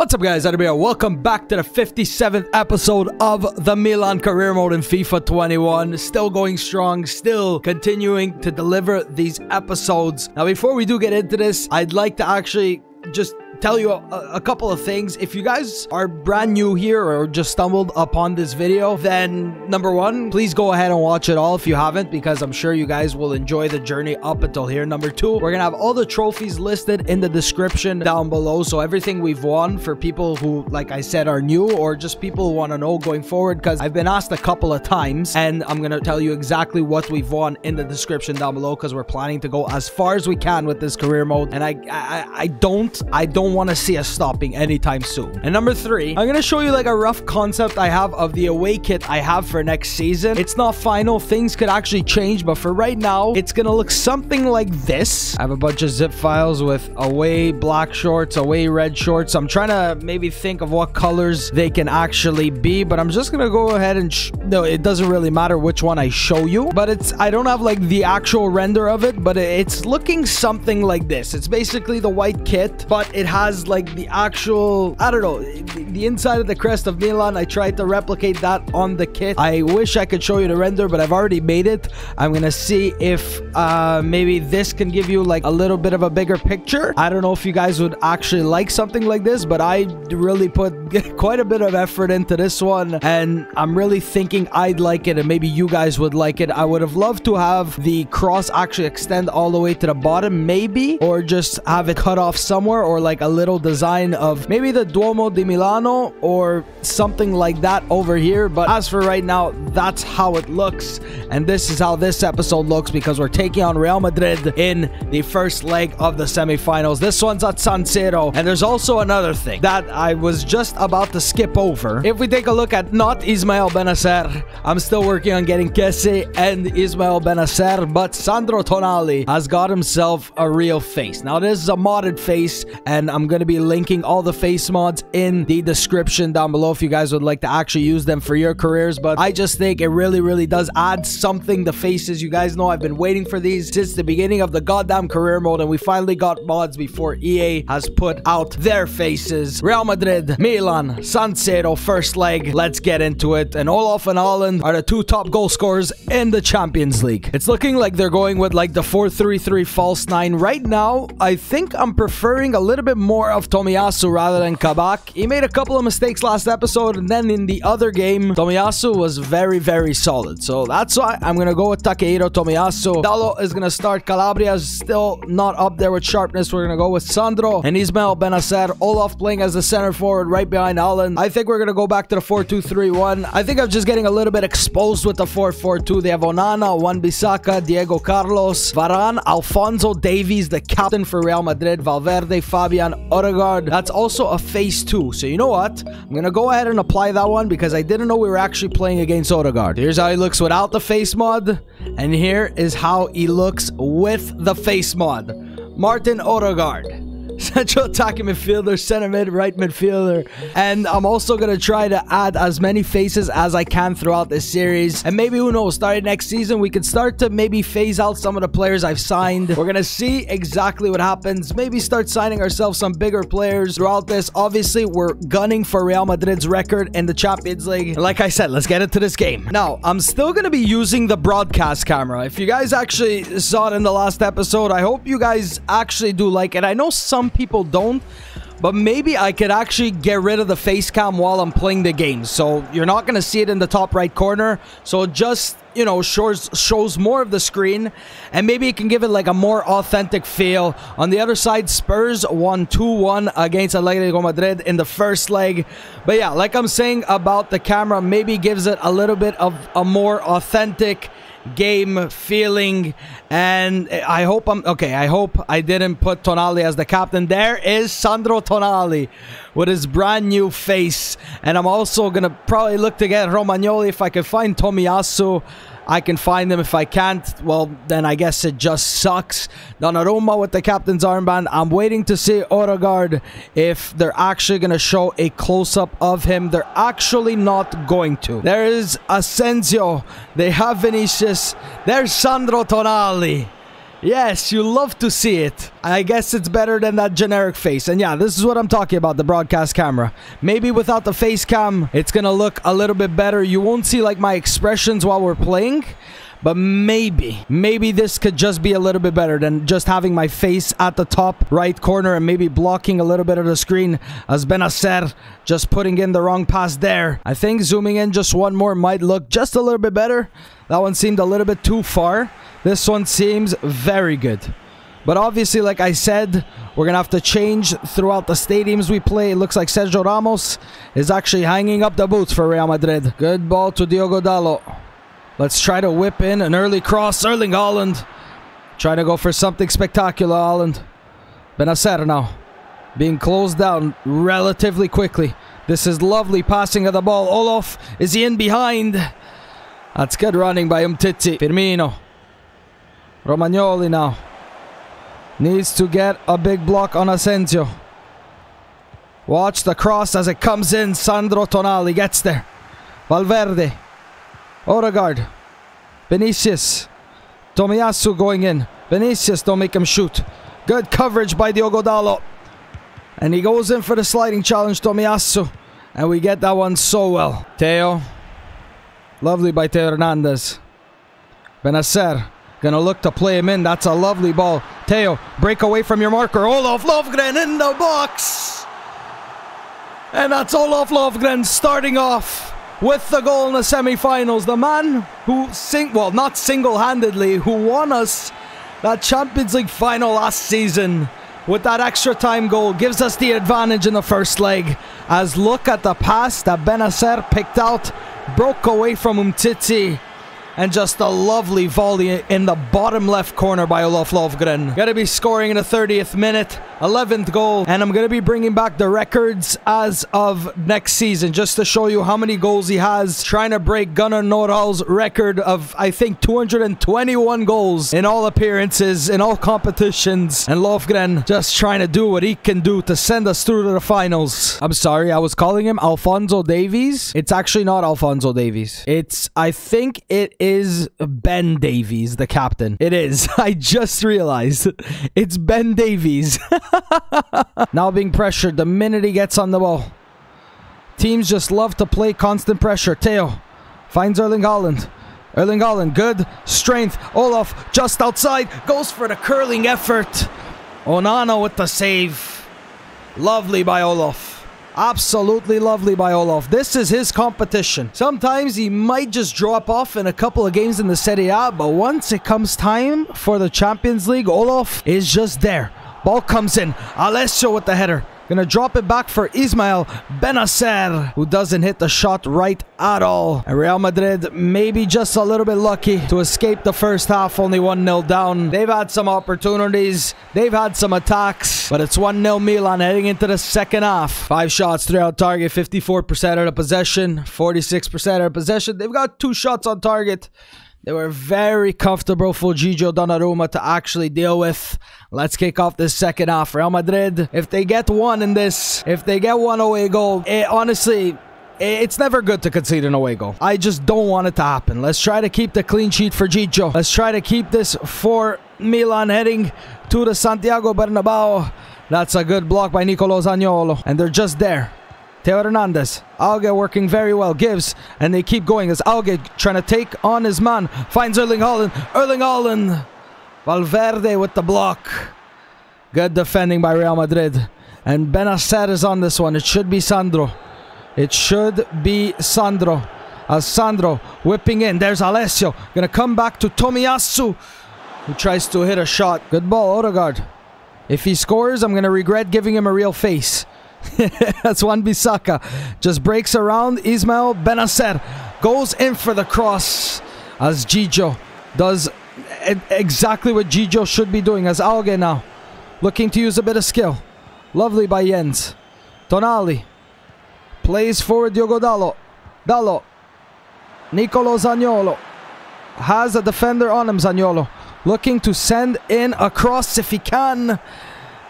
What's up, guys? Adabia. Welcome back to the 57th episode of the Milan career mode in FIFA 21. Still going strong, still continuing to deliver these episodes. Now, before we do get into this, I'd like to actually just tell you a couple of things. If you guys are brand new here or just stumbled upon this video, then number one, please go ahead and watch it all if you haven't, because I'm sure you guys will enjoy the journey up until here. Number two, we're gonna have all the trophies listed in the description down below, so everything we've won for people who, like I said, are new or just people who want to know going forward, because I've been asked a couple of times, and I'm gonna tell you exactly what we've won in the description down below, because we're planning to go as far as we can with this career mode, and I don't want to see us stopping anytime soon. And number three, I'm gonna show you like a rough concept I have of the away kit I have for next season. It's not final, things could actually change, but for right now it's gonna look something like this. I have a bunch of zip files with away black shorts, away red shorts. I'm trying to maybe think of what colors they can actually be, but I'm just gonna go ahead and no, it doesn't really matter which one I show you, but I don't have like the actual render of it, but it's looking something like this. It's basically the white kit, but it has like the actual, I don't know, the inside of the crest of Milan. I tried to replicate that on the kit. I wish I could show you the render, but I've already made it. I'm gonna see if maybe this can give you like a little bit of a bigger picture. I don't know if you guys would actually like something like this, but I really put quite a bit of effort into this one, and I'm really thinking I'd like it and maybe you guys would like it. I would have loved to have the cross actually extend all the way to the bottom, maybe, or just have it cut off somewhere, or like a little design of maybe the Duomo di Milano or something like that over here. But as for right now, that's how it looks, and this is how this episode looks, because we're taking on Real Madrid in the first leg of the semifinals. This one's at San Siro, and there's also another thing that I was just about to skip over. If we take a look at not Ismael Benacer, I'm still working on getting Kessie and Ismael Benacer, but Sandro Tonali has got himself a real face. Now, this is a modded face, and I'm going to be linking all the face mods in the description down below if you guys would like to actually use them for your careers. But I just think it really does add something, the faces. You guys know I've been waiting for these since the beginning of the goddamn career mode, and we finally got mods before EA has put out their faces. Real Madrid, Milan, San Siro, first leg. Let's get into it. And Olaf and Haaland are the two top goal scorers in the Champions League. It's looking like they're going with like the 4-3-3 false 9 right now. I think I'm preferring a little bit more of Tomiyasu rather than Kabak. He made a couple of mistakes last episode, and then in the other game, Tomiyasu was very solid. So that's why I'm going to go with Takehiro Tomiyasu. Dallo is going to start. Calabria is still not up there with sharpness. We're going to go with Sandro and Ismael Benacer. Olaf playing as the center forward right behind Haaland. I think we're going to go back to the 4-2-3-1. I think I'm just getting a little bit exposed with the 4-4-2. They have Onana, Wan-Bissaka, Diego Carlos, Varane, Alphonso Davies, the captain for Real Madrid, Valverde, Fabian, Odegaard. That's also a phase 2. So you know what? I'm going to go ahead and apply that one, because I didn't know we were actually playing against Odegaard. Here's how he looks without the face mod, and here is how he looks with the face mod. Martin Odegaard, central attacking midfielder, center mid, right midfielder. And I'm also going to try to add as many faces as I can throughout this series. And maybe, who knows, starting next season, we could start to maybe phase out some of the players I've signed. We're going to see exactly what happens. Maybe start signing ourselves some bigger players throughout this. Obviously, we're gunning for Real Madrid's record in the Champions League. And like I said, let's get into this game. Now, I'm still going to be using the broadcast camera. If you guys actually saw it in the last episode, I hope you guys actually do like it. I know some people don't, but maybe I could actually get rid of the face cam while I'm playing the game, so you're not going to see it in the top right corner, so it just, you know, shows more of the screen, and maybe it can give it like a more authentic feel. On the other side, Spurs won 2-1 against Atletico Madrid in the first leg. But yeah, like I'm saying about the camera, maybe gives it a little bit of a more authentic game feeling. And I hope I hope I didn't put Tonali as the captain. There is Sandro Tonali with his brand new face. And I'm also gonna probably look to get Romagnoli. If I can find Tomiyasu, I can find him. If I can't, well, then I guess it just sucks. Donnarumma with the captain's armband. I'm waiting to see Odegaard, if they're actually going to show a close-up of him. They're actually not going to. There is Asensio. They have Vinicius. There's Sandro Tonali. Yes, you love to see it. I guess it's better than that generic face. And yeah, this is what I'm talking about, the broadcast camera. Maybe without the face cam, it's gonna look a little bit better. You won't see like my expressions while we're playing. But maybe this could just be a little bit better than just having my face at the top right corner and maybe blocking a little bit of the screen as Benacer just putting in the wrong pass there. I think zooming in just one more might look just a little bit better. That one seemed a little bit too far. This one seems very good. But obviously, like I said, we're going to have to change throughout the stadiums we play. It looks like Sergio Ramos is actually hanging up the boots for Real Madrid. Good ball to Diogo Dalot. Let's try to whip in an early cross. Erling Haaland. Trying to go for something spectacular, Haaland. Benacer now. Being closed down relatively quickly. This is lovely passing of the ball. Olof, is he in behind? That's good running by Umtiti. Firmino. Romagnoli now. Needs to get a big block on Asensio. Watch the cross as it comes in. Sandro Tonali gets there. Valverde. Odegaard. Vinicius. Tomiyasu going in. Vinicius, don't make him shoot. Good coverage by Diogo Dalot. And he goes in for the sliding challenge, Tomiyasu. And we get that one so well. Theo. Lovely by Theo Hernandez. Benacer. Gonna look to play him in. That's a lovely ball. Theo, break away from your marker. Olof Lovgren in the box. And that's Olof Lovgren starting off with the goal in the semi-finals. The man who, not single-handedly, who won us that Champions League final last season with that extra time goal, gives us the advantage in the first leg. As look at the pass that Benacer picked out, broke away from Umtiti. And just a lovely volley in the bottom left corner by Olof Lovgren. Gonna be scoring in the 30th minute. 11th goal. And I'm gonna be bringing back the records as of next season. Just to show you how many goals he has. Trying to break Gunnar Nordahl's record of, I think, 221 goals in all appearances, in all competitions. And Lovgren just trying to do what he can do to send us through to the finals. I'm sorry, I was calling him Alphonso Davies. It's actually not Alphonso Davies. I think it is Ben Davies, the captain. It is. I just realized. It's Ben Davies. Now being pressured the minute he gets on the ball. Teams just love to play constant pressure. Theo finds Erling Haaland. Erling Haaland, good strength. Olof just outside. Goes for the curling effort. Onana with the save. Lovely by Olof. Absolutely lovely by Olof. This is his competition. Sometimes he might just drop off in a couple of games in the Serie A, but once it comes time for the Champions League, Olof is just there. Ball comes in. Alessio with the header. Gonna drop it back for Ismael Benacer, who doesn't hit the shot right at all. And Real Madrid maybe just a little bit lucky to escape the first half, only 1-0 down. They've had some opportunities. They've had some attacks, but it's 1-0 Milan heading into the second half. 5 shots, 3 on target, 54% of the possession, 46% of the possession. They've got 2 shots on target. They were very comfortable for Gigio Donnarumma to actually deal with. Let's kick off this second half. Real Madrid, if they get one in this, if they get one away goal, honestly, it's never good to concede an away goal. I just don't want it to happen. Let's try to keep the clean sheet for Gigio. Let's try to keep this for Milan heading to the Santiago Bernabeu. That's a good block by Nicolo Zaniolo. And they're just there. Theo Hernandez. Alge working very well. Gives. And they keep going as Alge trying to take on his man. Finds Erling Haaland. Erling Haaland. Valverde with the block. Good defending by Real Madrid. And Benacer is on this one. It should be Sandro. It should be Sandro. As Sandro whipping in. There's Alessio. Gonna come back to Tomiyasu, who tries to hit a shot. Good ball, Odegaard. If he scores, I'm gonna regret giving him a real face. That's Wan-Bissaka. Just breaks around. Ismael Benacer goes in for the cross as Gigio does exactly what Gigio should be doing, as Alge now looking to use a bit of skill. Lovely by Jens. Tonali plays forward. Diogo Dalot. Dalot. Nicolo Zaniolo has a defender on him. Zaniolo looking to send in a cross if he can.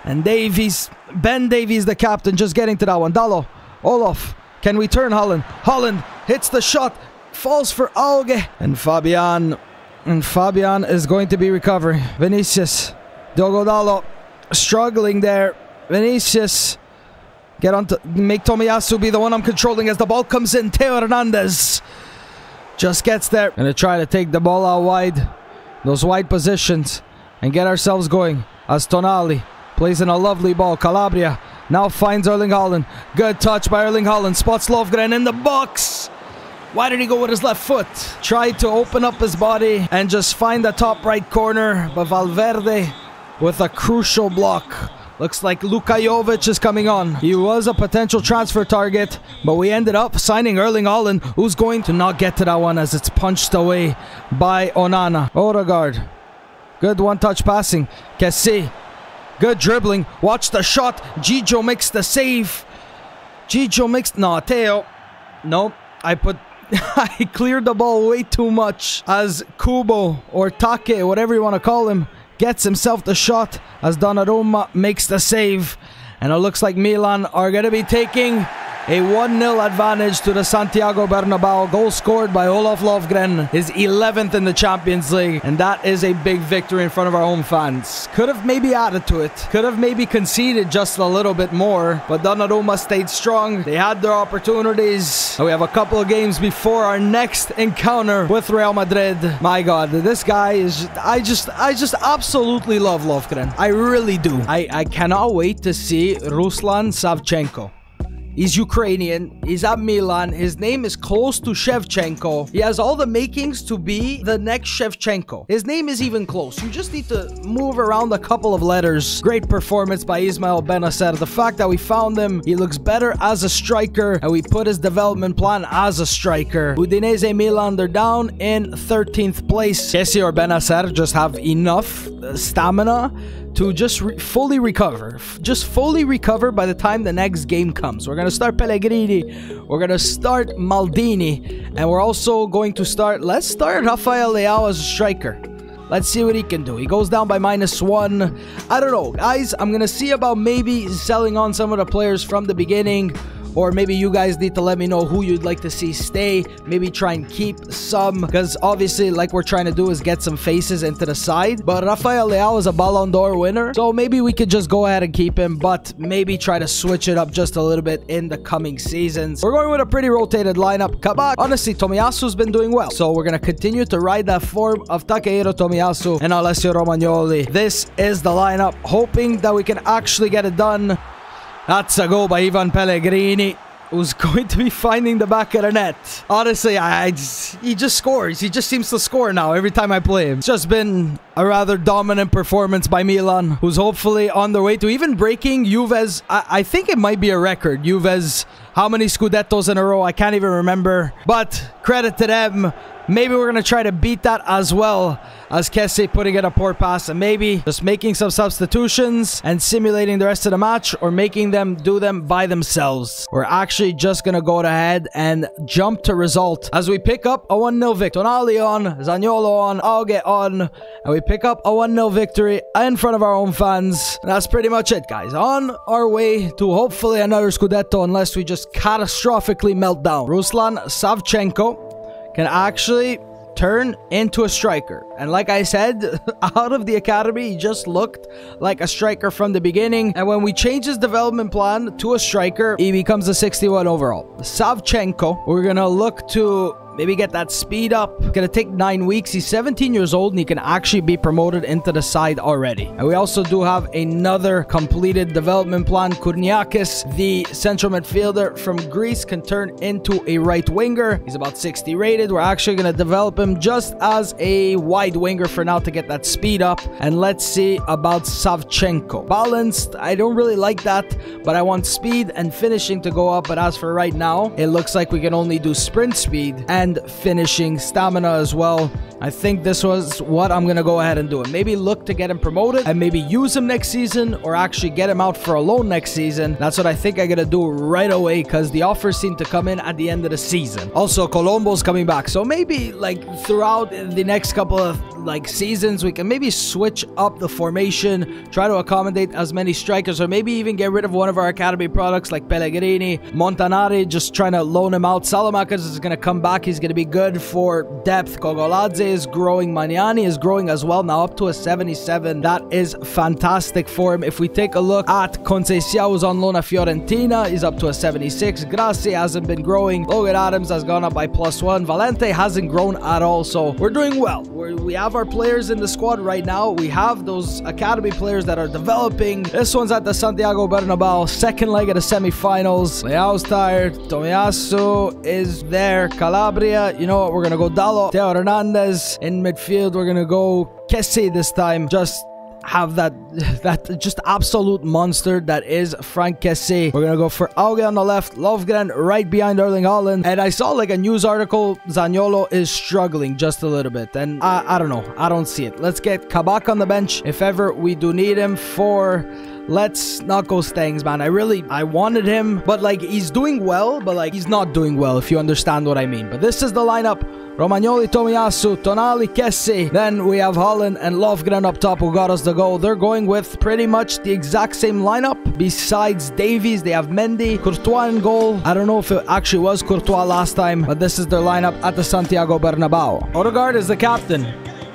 And Davies, Ben Davies, the captain, just getting to that one. Dalot, Olof, can we turn Haaland? Haaland hits the shot, falls for Alge. And Fabian And Fabian is going to be recovering. Vinicius. Diogo Dalot struggling there. Vinicius. Get on to make Tomiyasu be the one I'm controlling as the ball comes in. Theo Hernandez just gets there. Gonna try to take the ball out wide. Those wide positions. And get ourselves going. As Tonali plays in a lovely ball. Calabria now finds Erling Haaland. Good touch by Erling Haaland. Spots Lovgren in the box. Why did he go with his left foot? Tried to open up his body and just find the top right corner. But Valverde with a crucial block. Looks like Luka Jovic is coming on. He was a potential transfer target, but we ended up signing Erling Haaland, who's going to not get to that one as it's punched away by Onana. Odegaard. Good one-touch passing. Kessie. Good dribbling. Watch the shot. Gigio makes the save. Gigio makes... No, Theo. Nope. I cleared the ball way too much as Kubo or Take, whatever you want to call him, gets himself the shot as Donnarumma makes the save. And it looks like Milan are going to be taking a 1-0 advantage to the Santiago Bernabeu. Goal scored by Olof Lovgren. His 11th in the Champions League. And that is a big victory in front of our home fans. Could have maybe added to it. Could have maybe conceded just a little bit more. But Donnarumma stayed strong. They had their opportunities. And we have a couple of games before our next encounter with Real Madrid. My God, this guy is... I just absolutely love Lovgren. I really do. I cannot wait to see Ruslan Savchenko. He's Ukrainian. He's at Milan. His name is close to Shevchenko. He has all the makings to be the next Shevchenko. His name is even close. You just need to move around a couple of letters. Great performance by Ismail Benacer. The fact that we found him, he looks better as a striker, and we put his development plan as a striker. Udinese Milan, they're down in 13th place. Kessie or Benacer just have enough stamina to just fully recover. Just fully recover by the time the next game comes. We're going to start Pellegrini. We're going to start Maldini. And we're also going to start... Let's start Rafael Leao as a striker. Let's see what he can do. He goes down by -1. I don't know. Guys, I'm going to see about maybe selling on some of the players from the beginning. Or maybe you guys need to let me know who you'd like to see stay. Maybe try and keep some. Because obviously, like we're trying to do is get some faces into the side. But Rafael Leao is a Ballon d'Or winner. So maybe we could just go ahead and keep him. But maybe try to switch it up just a little bit in the coming seasons. We're going with a pretty rotated lineup. Kabak. Honestly, Tomiyasu's been doing well. So we're going to continue to ride that form of Takehiro Tomiyasu and Alessio Romagnoli. This is the lineup. Hoping that we can actually get it done. That's a goal by Ivan Pellegrini, who's going to be finding the back of the net. Honestly, he just scores. He just seems to score now every time I play him. It's just been a rather dominant performance by Milan, who's hopefully on their way to even breaking Juve's... I think it might be a record. Juve's how many Scudettos in a row? I can't even remember. But credit to them. Maybe we're going to try to beat that as well as Kessie putting in a poor pass and maybe just making some substitutions and simulating the rest of the match or making them do them by themselves. We're actually just going to go ahead and jump to result as we pick up a 1-0 victory. Tonali on, Zaniolo on, Auge on, and we pick up a 1-0 victory in front of our own fans. And that's pretty much it, guys. On our way to hopefully another Scudetto unless we just catastrophically melt down. Ruslan Savchenko can actually turn into a striker. And like I said, out of the academy, he just looked like a striker from the beginning. And when we change his development plan to a striker, he becomes a 61 overall. Savchenko, we're going to look to maybe get that speed up. Gonna take 9 weeks. He's 17 years old and he can actually be promoted into the side already. And we also do have another completed development plan. Kourniakis, the central midfielder from Greece, can turn into a right winger. He's about 60 rated. We're actually gonna develop him just as a wide winger for now to get that speed up. And let's see about Savchenko. Balanced, I don't really like that, but I want speed and finishing to go up. But as for right now, it looks like we can only do sprint speed and finishing stamina as well. I think this was what I'm gonna go ahead and do, and maybe look to get him promoted and maybe use him next season or actually get him out for a loan next season. That's what I think I'm gonna do right away because the offers seem to come in at the end of the season. Also, Colombo's coming back, so maybe like throughout the next couple of like seasons we can maybe switch up the formation, try to accommodate as many strikers, or maybe even get rid of one of our academy products like Pellegrini. Montanari, just trying to loan him out. Salamakers is gonna come back. He's gonna be good for depth. Kogoladze is growing. Maniani is growing as well, now up to a 77. That is fantastic for him. If we take a look at Conceição, who's on loan at Fiorentina, he's up to a 76. Grassi hasn't been growing. Logan Adams has gone up by +1. Valente hasn't grown at all, so we're doing well. We have our players in the squad right now. We have those academy players that are developing. This one's at the Santiago Bernabéu, second leg of the semi-finals. Leao's tired. Tomiyasu is there. Calabria, you know what, we're gonna go Dalot. Theo Hernandez in midfield. We're gonna go Kessie this time. Just have that just absolute monster that is Frank Kessie. We're gonna go for Auge on the left, Lovgren right behind Erling Haaland. And I saw like a news article, Zaniolo is struggling just a little bit, and I don't know, I don't see it. Let's get Kabak on the bench if ever we do need him for... Let's not go Stengs, man. I wanted him, but like he's doing well, but like he's not doing well, if you understand what I mean. But this is the lineup. Romagnoli, Tomiyasu, Tonali, Kessie. Then we have Holland and Lovgren up top who got us the goal. They're going with pretty much the exact same lineup. Besides Davies, they have Mendy, Courtois in goal. I don't know if it actually was Courtois last time, but this is their lineup at the Santiago Bernabéu. Odegaard is the captain,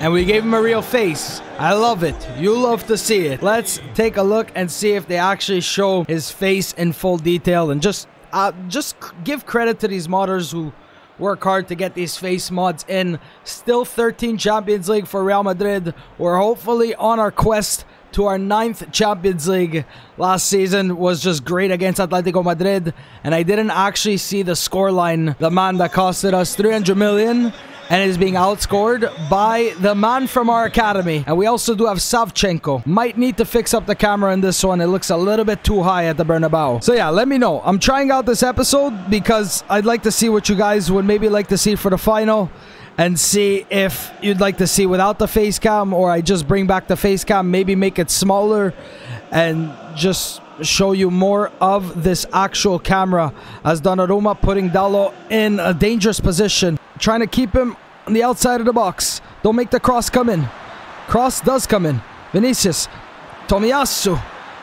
and we gave him a real face. I love it. You love to see it. Let's take a look and see if they actually show his face in full detail, and just give credit to these modders who work hard to get these face mods in. Still 13 Champions League for Real Madrid. We're hopefully on our quest to our 9th Champions League. Last season was just great against Atletico Madrid, and I didn't actually see the scoreline. The man that costed us 300 million and is being outscored by the man from our academy. And we also do have Savchenko. Might need to fix up the camera in this one. It looks a little bit too high at the Bernabeu. So yeah, let me know. I'm trying out this episode because I'd like to see what you guys would maybe like to see for the final, and see if you'd like to see without the face cam, or I just bring back the face cam, maybe make it smaller and just show you more of this actual camera, as Donnarumma putting Dalot in a dangerous position, trying to keep him on the outside of the box. Don't make the cross come in. Cross does come in. Vinicius, Tomiyasu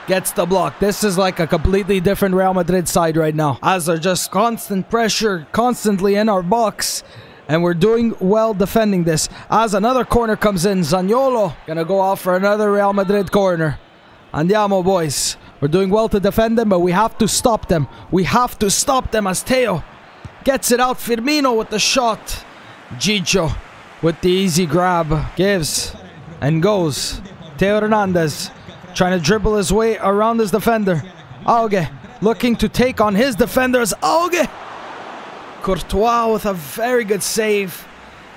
gets the block. This is like a completely different Real Madrid side right now, as they're just constant pressure constantly in our box, and we're doing well defending this. As another corner comes in, Zaniolo gonna go out for another Real Madrid corner. Andiamo, boys. We're doing well to defend them, but we have to stop them. We have to stop them as Theo gets it out. Firmino with the shot. Gigio with the easy grab. Gives and goes. Theo Hernandez trying to dribble his way around his defender. Auge looking to take on his defenders. Auge! Courtois with a very good save.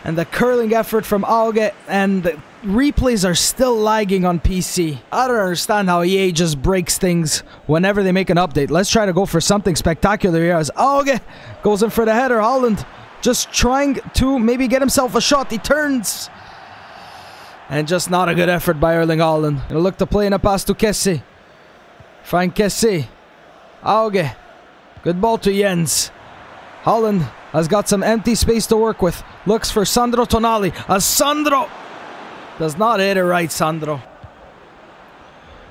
And the curling effort from Auge, and the replays are still lagging on PC. I don't understand how EA just breaks things whenever they make an update. Let's try to go for something spectacular here as Auge goes in for the header. Haaland just trying to maybe get himself a shot. He turns. And just not a good effort by Erling Haaland. Gonna look to play in a pass to Kessie. Frank Kessie. Auge. Good ball to Jens. Haaland has got some empty space to work with. Looks for Sandro Tonali. As Sandro does not hit it right, Sandro.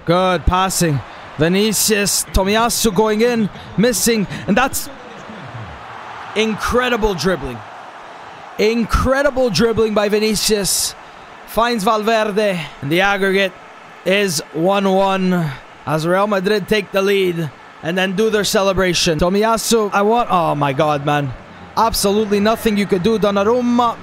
Good passing. Vinicius. Tomiyasu going in. Missing. And that's incredible dribbling. Incredible dribbling by Vinicius. Finds Valverde. And the aggregate is 1-1 as Real Madrid take the lead and then do their celebration. Tomiyasu, oh my god, man. Absolutely nothing you could do. Donnarumma,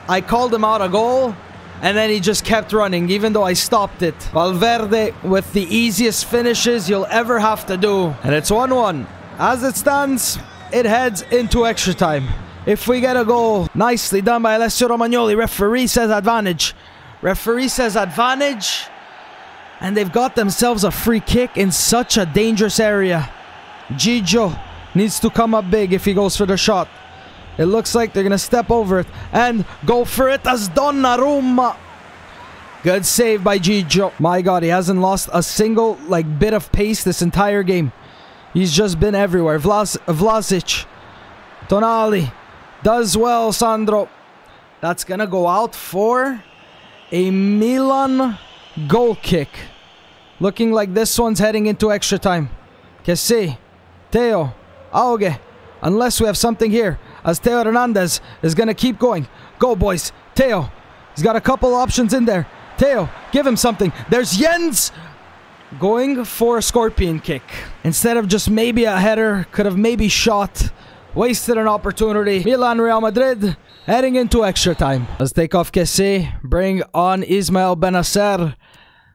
I called him out a goal, and then he just kept running, even though I stopped it. Valverde with the easiest finishes you'll ever have to do. And it's 1-1. As it stands, it heads into extra time. If we get a goal, nicely done by Alessio Romagnoli. Referee says advantage. Referee says advantage. And they've got themselves a free kick in such a dangerous area. Gigio needs to come up big if he goes for the shot. It looks like they're going to step over it and go for it as Donnarumma. Good save by Gigio. My god, he hasn't lost a single bit of pace this entire game. He's just been everywhere. Vlasic. Tonali. Does well, Sandro. That's going to go out for a Milan goal kick. Looking like this one's heading into extra time. Kessie. Theo. Auge. Unless we have something here. As Theo Hernandez is going to keep going. Go, boys. Theo He's got a couple options in there. Theo, give him something. There's Jens going for a scorpion kick. Instead of just maybe a header, could have maybe shot. Wasted an opportunity. Milan, Real Madrid, heading into extra time. Let's take off Kessie. Bring on Ismail Benacer.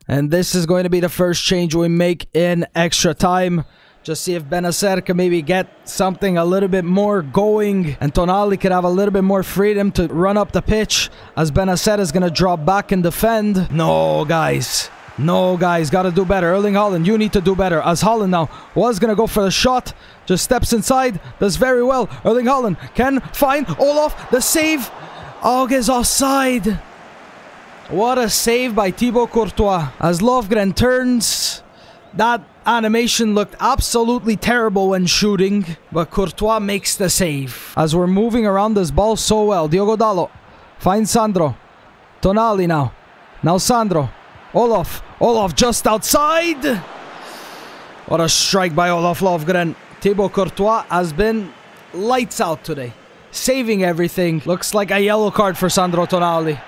And this is going to be the first change we make in extra time. Just see if Benacer can maybe get something a little bit more going. And Tonali could have a little bit more freedom to run up the pitch. As Benacer is going to drop back and defend. No, guys. No, guys. Got to do better. Erling Haaland, you need to do better. As Haaland now was going to go for the shot. Just steps inside. Does very well. Erling Haaland can find Olaf. The save. Og is offside. What a save by Thibaut Courtois. As Lofgren turns. That animation looked absolutely terrible when shooting, but Courtois makes the save. As we're moving around this ball so well, Diogo Dalot finds Sandro. Tonali now. Now Sandro. Olaf. Olaf just outside. What a strike by Olaf Lofgren. Thibaut Courtois has been lights out today. Saving everything. Looks like a yellow card for Sandro Tonali.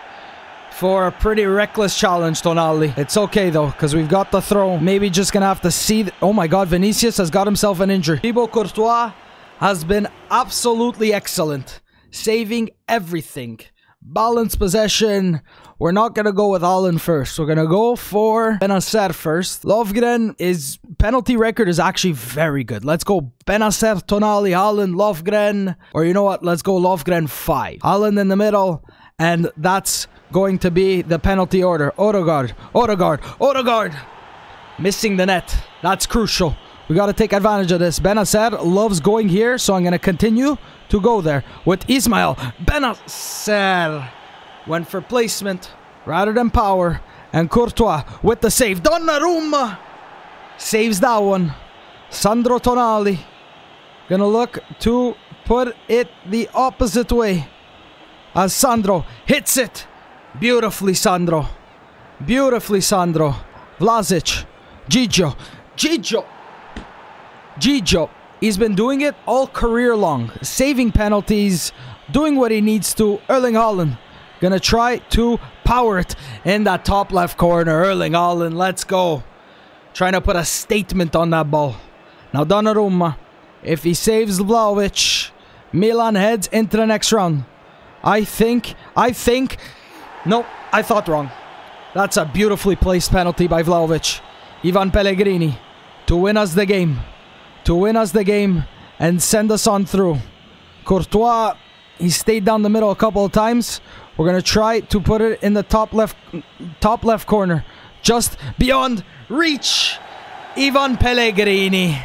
For a pretty reckless challenge, Tonali. It's okay, though, because we've got the throw. Maybe just going to have to see... Oh, my God. Vinicius has got himself an injury. Thibaut Courtois has been absolutely excellent. Saving everything. Balanced possession. We're not going to go with Haaland first. We're going to go for Benacer first. Lofgren's penalty record is actually very good. Let's go Benacer, Tonali, Haaland, Lofgren. Or you know what? Let's go Lofgren 5. Haaland in the middle. And that's going to be the penalty order. Odegaard, Odegaard, Odegaard. Missing the net. That's crucial. We got to take advantage of this. Benacer loves going here, so I'm going to continue to go there with Ismail. Benacer went for placement rather than power. And Courtois with the save. Donnarumma saves that one. Sandro Tonali going to look to put it the opposite way. As Sandro hits it. Beautifully, Sandro. Beautifully, Sandro. Vlasic. Gigio. Gigio. Gigio. He's been doing it all career long. Saving penalties. Doing what he needs to. Erling Haaland. Gonna try to power it in that top left corner. Erling Haaland. Let's go. Trying to put a statement on that ball. Now Donnarumma. If he saves Vlahovic, Milan heads into the next round. I think, no, I thought wrong. That's a beautifully placed penalty by Vlahovic. Ivan Pellegrini to win us the game. To win us the game and send us on through. Courtois, he stayed down the middle a couple of times. We're going to try to put it in the top left corner. Just beyond reach. Ivan Pellegrini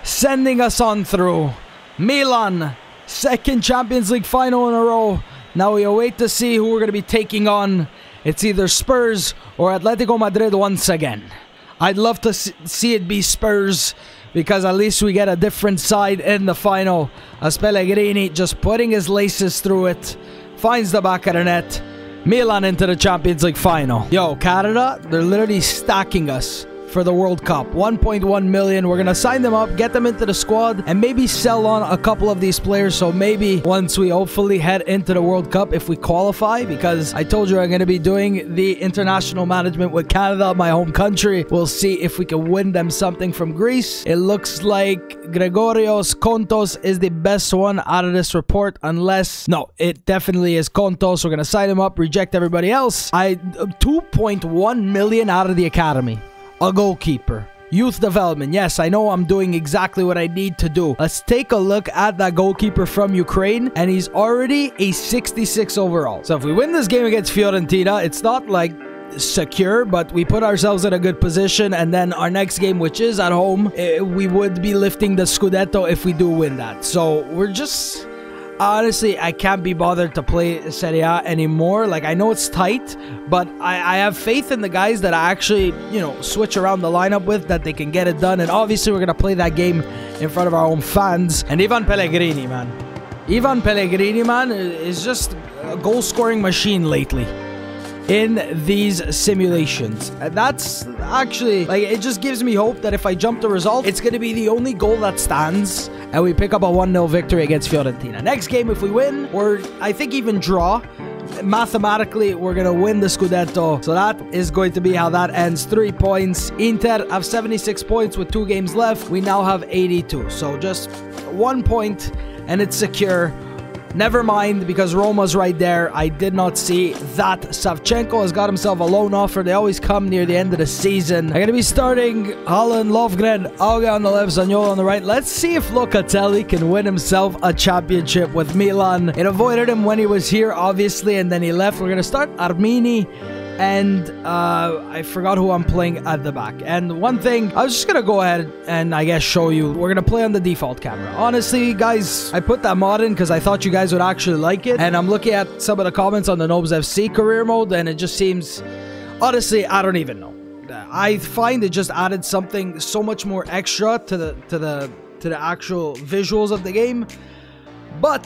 sending us on through. Milan, second Champions League final in a row. Now we await to see who we're going to be taking on. It's either Spurs or Atletico Madrid once again. I'd love to see it be Spurs because at least we get a different side in the final. As Pellegrini just putting his laces through it. Finds the back of the net. Milan into the Champions League final. Yo, Canada, they're literally stacking us for the World Cup. 1.1 million. We're going to sign them up, get them into the squad, and maybe sell on a couple of these players. So maybe once we hopefully head into the World Cup, if we qualify, because I told you I'm going to be doing the international management with Canada, my home country. We'll see if we can win them something from Greece. It looks like Gregorios Kontos is the best one out of this report, unless... No, it definitely is Kontos. We're going to sign him up, reject everybody else. 2.1 million out of the academy. A goalkeeper. Youth development. Yes, I know I'm doing exactly what I need to do. Let's take a look at that goalkeeper from Ukraine. And he's already a 66 overall. So if we win this game against Fiorentina, it's not like secure, but we put ourselves in a good position. And then our next game, which is at home, we would be lifting the Scudetto if we do win that. So we're just... Honestly, I can't be bothered to play Serie A anymore. Like, I know it's tight, but I have faith in the guys that I actually, you know, switch around the lineup with, that they can get it done. And obviously, we're going to play that game in front of our own fans. And Ivan Pellegrini, man. Ivan Pellegrini, man, is just a goal-scoring machine lately in these simulations. And that's actually, like, it just gives me hope that if I jump the result, it's going to be the only goal that stands, and we pick up a 1-0 victory against Fiorentina. Next game, if we win, or I think even draw, mathematically, we're going to win the Scudetto. So that is going to be how that ends. 3 points. Inter have 76 points with 2 games left. We now have 82. So just 1 point and it's secure. Never mind, because Roma's right there. I did not see that. Savchenko has got himself a loan offer. They always come near the end of the season. I'm going to be starting Haaland, Lovgren, Auge on the left, Zaniolo on the right. Let's see if Locatelli can win himself a championship with Milan. It avoided him when he was here, obviously, and then he left. We're going to start Armini. And I forgot who I'm playing at the back. And one thing, I was just going to go ahead and I guess show you. We're going to play on the default camera. Honestly, guys, I put that mod in because I thought you guys would actually like it. And I'm looking at some of the comments on the Nobes FC career mode, and it just seems... Honestly, I don't even know. I find it just added something so much more extra to the actual visuals of the game. But...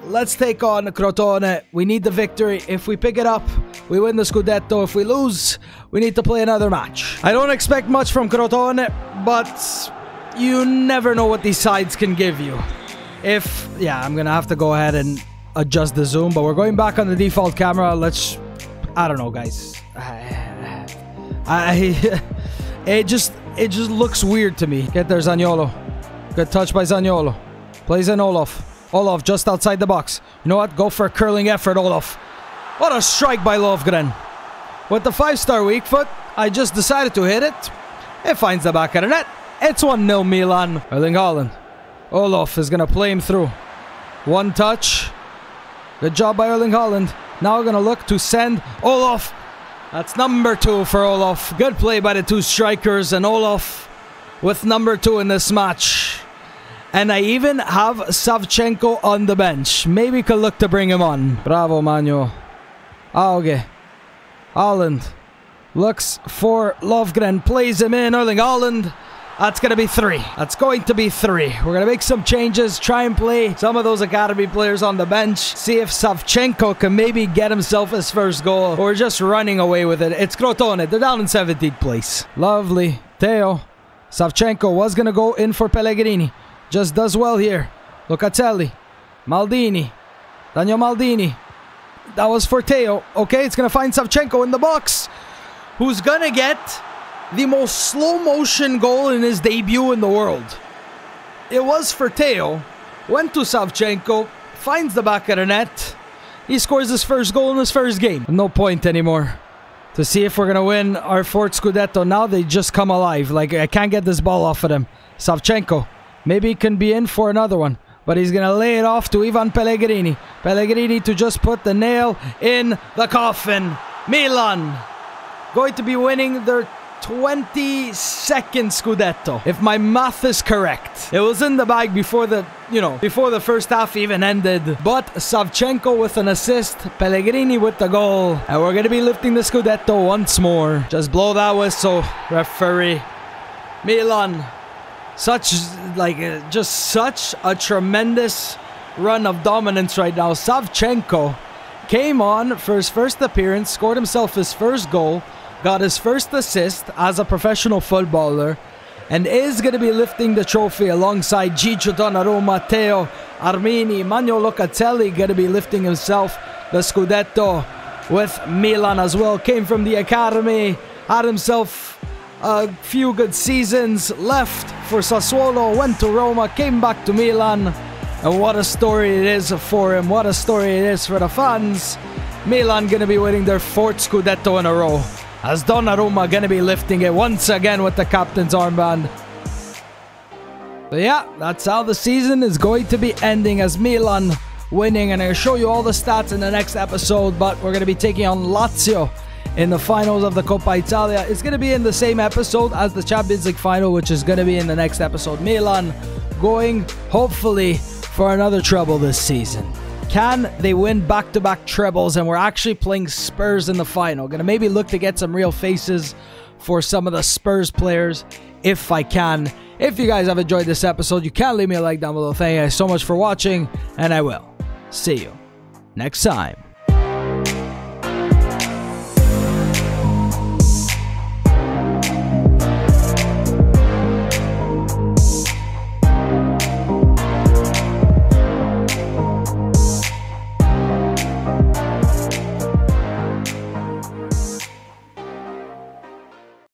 let's take on Crotone. We need the victory. If we pick it up, we win the Scudetto. If we lose, we need to play another match. I don't expect much from Crotone, but you never know what these sides can give you. Yeah, I'm going to have to go ahead and adjust the zoom, but we're going back on the default camera. I don't know, guys. It just looks weird to me. Get there, Zaniolo. Good touch by Zaniolo. Plays in Olaf. Olaf just outside the box. You know what? Go for a curling effort, Olaf. What a strike by Lovgren. With the 5-star weak foot, I just decided to hit it. It finds the back of the net. It's 1-0 Milan. Erling Haaland. Olaf is going to play him through. One touch. Good job by Erling Haaland. Now we're going to look to send Olaf. That's number 2 for Olaf. Good play by the 2 strikers. And Olaf with number 2 in this match. And I even have Savchenko on the bench. Maybe could look to bring him on. Bravo, Manuel. Auge. Haaland. Looks for Lovgren. Plays him in. Erling Haaland. That's going to be 3. That's going to be 3. We're going to make some changes. Try and play some of those academy players on the bench. See if Savchenko can maybe get himself his first goal. Or just running away with it. It's Crotone. They're down in 17th place. Lovely. Theo. Savchenko was going to go in for Pellegrini. Just does well here. Locatelli. Maldini. Daniel Maldini. That was for Theo. Okay, it's going to find Savchenko in the box. Who's going to get the most slow motion goal in his debut in the world. It was for Theo. Went to Savchenko. Finds the back of the net. He scores his first goal in his first game. No point anymore. To see if we're going to win our 4th Scudetto. Now they just come alive. Like, I can't get this ball off of them. Savchenko. Maybe he can be in for another one. But he's going to lay it off to Ivan Pellegrini. Pellegrini to just put the nail in the coffin. Milan going to be winning their 22nd Scudetto, if my math is correct. It was in the bag before the first half even ended. But Savchenko with an assist, Pellegrini with the goal. And we're going to be lifting the Scudetto once more. Just blow that whistle, referee. Milan. Just such a tremendous run of dominance right now. Savchenko came on for his first appearance, scored himself his first goal, got his first assist as a professional footballer, and is going to be lifting the trophy alongside Gigio Donnarumma, Theo, Armini, Manuel Locatelli going to be lifting himself the Scudetto with Milan as well. Came from the academy, had himself a few good seasons, left for Sassuolo, went to Roma, came back to Milan, and what a story it is for him, what a story it is for the fans. Milan gonna be winning their 4th Scudetto in a row, as Donnarumma gonna be lifting it once again with the captain's armband. So yeah, that's how the season is going to be ending, as Milan winning, and I'm gonna show you all the stats in the next episode, but we're gonna be taking on Lazio in the finals of the Coppa Italia. It's going to be in the same episode as the Champions League final, which is going to be in the next episode. Milan going, hopefully, for another treble this season. Can they win back-to-back trebles? And we're actually playing Spurs in the final. Going to maybe look to get some real faces for some of the Spurs players, if I can. If you guys have enjoyed this episode, you can leave me a like down below. Thank you guys so much for watching, and I will see you next time.